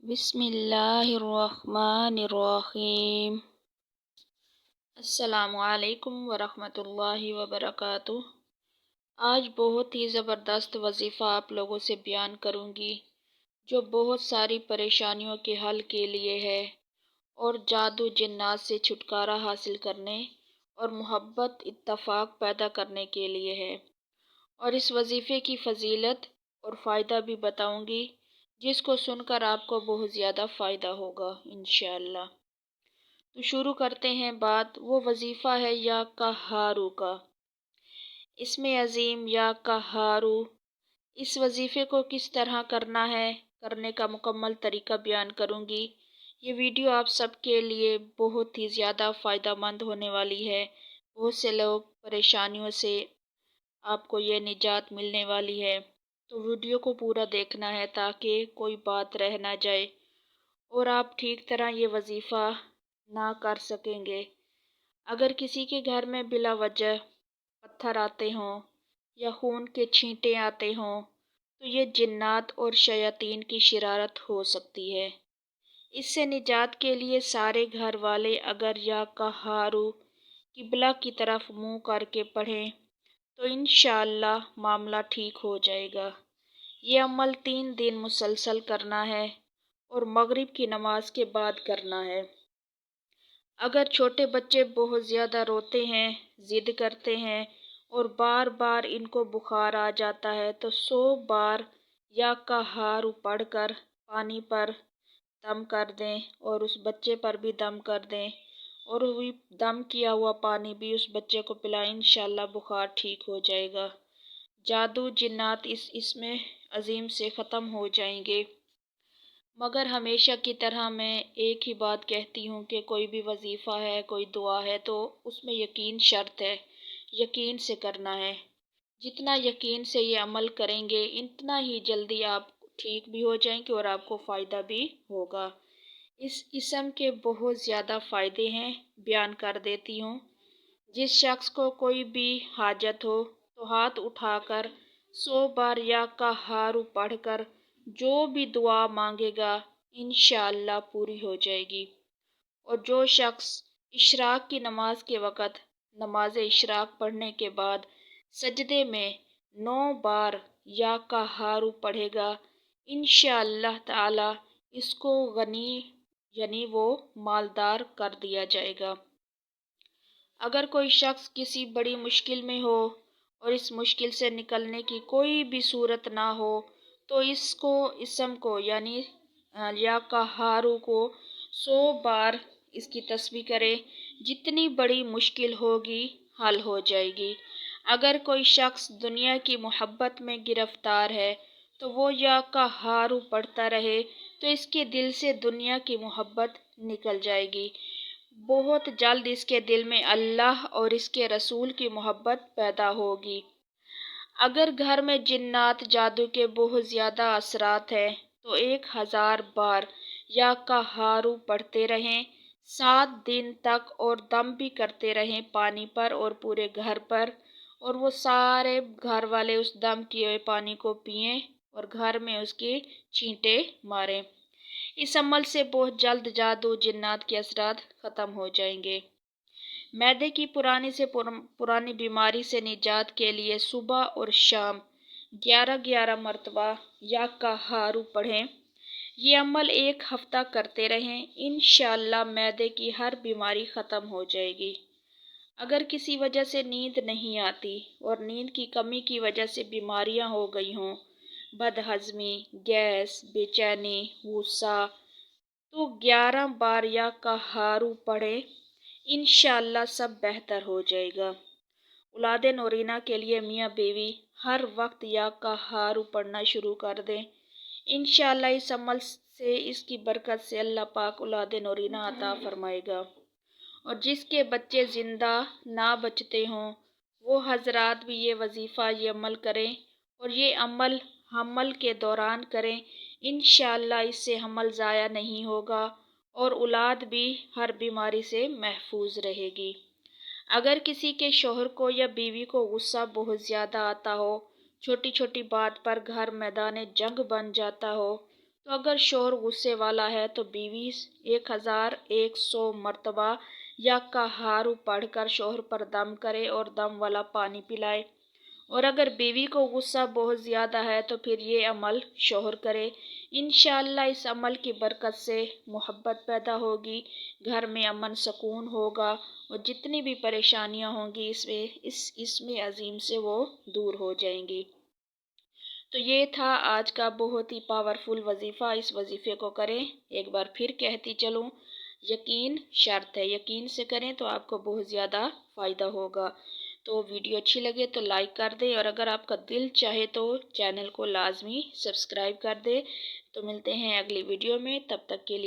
بسم اللہ الرحمن الرحیم۔ السلام علیکم ورحمۃ اللہ وبرکاتہ۔ آج بہت ہی زبردست وظیفہ آپ لوگوں سے بیان کروں گی جو بہت ساری پریشانیوں کے حل کے لیے ہے اور جادو جنات سے چھٹکارا حاصل کرنے اور محبت اتفاق پیدا کرنے کے لیے ہے، اور اس وظیفے کی فضیلت اور فائدہ بھی بتاؤں گی جس کو سن کر آپ کو بہت زیادہ فائدہ ہوگا انشاءاللہ۔ تو شروع کرتے ہیں بات۔ وہ وظیفہ ہے یا قہارو کا۔ اسم عظیم یا قہارو۔ اس وظیفے کو کس طرح کرنا ہے، کرنے کا مکمل طریقہ بیان کروں گی۔ یہ ویڈیو آپ سب کے لیے بہت ہی زیادہ فائدہ مند ہونے والی ہے۔ بہت سے لوگ پریشانیوں سے آپ کو یہ نجات ملنے والی ہے، تو ویڈیو کو پورا دیکھنا ہے تاکہ کوئی بات رہ نہ جائے اور آپ ٹھیک طرح یہ وظیفہ نہ کر سکیں گے۔ اگر کسی کے گھر میں بلا وجہ پتھر آتے ہوں یا خون کے چھینٹے آتے ہوں تو یہ جنات اور شیاطین کی شرارت ہو سکتی ہے۔ اس سے نجات کے لیے سارے گھر والے اگر یا قہارو قبلہ کی طرف منہ کر کے پڑھیں تو انشاءاللہ معاملہ ٹھیک ہو جائے گا۔ یہ عمل 3 دن مسلسل کرنا ہے اور مغرب کی نماز کے بعد کرنا ہے۔ اگر چھوٹے بچے بہت زیادہ روتے ہیں، ضد کرتے ہیں اور بار بار ان کو بخار آ جاتا ہے تو 100 بار یا قہارو پڑھ کر پانی پر دم کر دیں اور اس بچے پر بھی دم کر دیں اور وہ دم کیا ہوا پانی بھی اس بچے کو پلائیں، انشاءاللہ بخار ٹھیک ہو جائے گا۔ جادو جنات اس اسم عظیم سے ختم ہو جائیں گے۔ مگر ہمیشہ کی طرح میں ایک ہی بات کہتی ہوں کہ کوئی بھی وظیفہ ہے، کوئی دعا ہے تو اس میں یقین شرط ہے، یقین سے کرنا ہے۔ جتنا یقین سے یہ عمل کریں گے اتنا ہی جلدی آپ ٹھیک بھی ہو جائیں گے اور آپ کو فائدہ بھی ہوگا۔ اس اسم کے بہت زیادہ فائدے ہیں، بیان کر دیتی ہوں۔ جس شخص کو کوئی بھی حاجت ہو تو ہاتھ اٹھا کر 100 بار یا قہارو پڑھ کر جو بھی دعا مانگے گا انشاءاللہ پوری ہو جائے گی۔ اور جو شخص اشراق کی نماز کے وقت نماز اشراق پڑھنے کے بعد سجدے میں 9 بار یا قہارو پڑھے گا انشاءاللہ تعالی اس کو غنی یعنی وہ مالدار کر دیا جائے گا۔ اگر کوئی شخص کسی بڑی مشکل میں ہو اور اس مشکل سے نکلنے کی کوئی بھی صورت نہ ہو تو اس اسم کو یعنی یا قہارو کو 100 بار اس کی تسبیح کرے، جتنی بڑی مشکل ہوگی حل ہو جائے گی۔ اگر کوئی شخص دنیا کی محبت میں گرفتار ہے تو وہ یا قہارو پڑھتا رہے تو اس کے دل سے دنیا کی محبت نکل جائے گی۔ بہت جلد اس کے دل میں اللہ اور اس کے رسول کی محبت پیدا ہوگی۔ اگر گھر میں جنات جادو کے بہت زیادہ اثرات ہیں تو 1000 بار یا قہارو پڑھتے رہیں 7 دن تک اور دم بھی کرتے رہیں پانی پر اور پورے گھر پر، اور وہ سارے گھر والے اس دم کیے ہوئے پانی کو پئیں اور گھر میں اس کے چھینٹے ماریں۔ اس عمل سے بہت جلد جادو جنات کے اثرات ختم ہو جائیں گے۔ معدے کی پرانی سے پرانی بیماری سے نجات کے لیے صبح اور شام 11 مرتبہ یا قہارو پڑھیں۔ یہ عمل 1 ہفتہ کرتے رہیں، انشاءاللہ معدے کی ہر بیماری ختم ہو جائے گی۔ اگر کسی وجہ سے نیند نہیں آتی اور نیند کی کمی کی وجہ سے بیماریاں ہو گئی ہوں، بد ہضمی، گیس، بے چینی، غصہ، تو 11 بار یا قہارو پڑھیں، انشاءاللہ سب بہتر ہو جائے گا۔ اولاد نورینہ کے لیے میاں بیوی ہر وقت یا قہارو پڑھنا شروع کر دیں، انشاءاللہ اس عمل سے اس کی برکت سے اللہ پاک اولاد نورینہ عطا فرمائے گا۔ اور جس کے بچے زندہ نہ بچتے ہوں وہ حضرات بھی یہ وظیفہ یہ عمل کریں اور یہ عمل حمل کے دوران کریں، انشاءاللہ اس سے حمل ضائع نہیں ہوگا اور اولاد بھی ہر بیماری سے محفوظ رہے گی۔ اگر کسی کے شوہر کو یا بیوی کو غصہ بہت زیادہ آتا ہو، چھوٹی چھوٹی بات پر گھر میدان جنگ بن جاتا ہو تو اگر شوہر غصے والا ہے تو بیوی 1100 مرتبہ یا کہارو پڑھ کر شوہر پر دم کرے اور دم والا پانی پلائے، اور اگر بیوی کو غصہ بہت زیادہ ہے تو پھر یہ عمل شوہر کرے۔ انشاءاللہ اس عمل کی برکت سے محبت پیدا ہوگی، گھر میں امن سکون ہوگا، اور جتنی بھی پریشانیاں ہوں گی اس میں عظیم سے وہ دور ہو جائیں گی۔ تو یہ تھا آج کا بہت ہی پاورفل وظیفہ، اس وظیفے کو کریں۔ ایک بار پھر کہتی چلوں، یقین شرط ہے، یقین سے کریں تو آپ کو بہت زیادہ فائدہ ہوگا۔ تو ویڈیو اچھی لگے تو لائک کر دیں، اور اگر آپ کا دل چاہے تو چینل کو لازمی سبسکرائب کر دیں۔ تو ملتے ہیں اگلی ویڈیو میں، تب تک کے لیے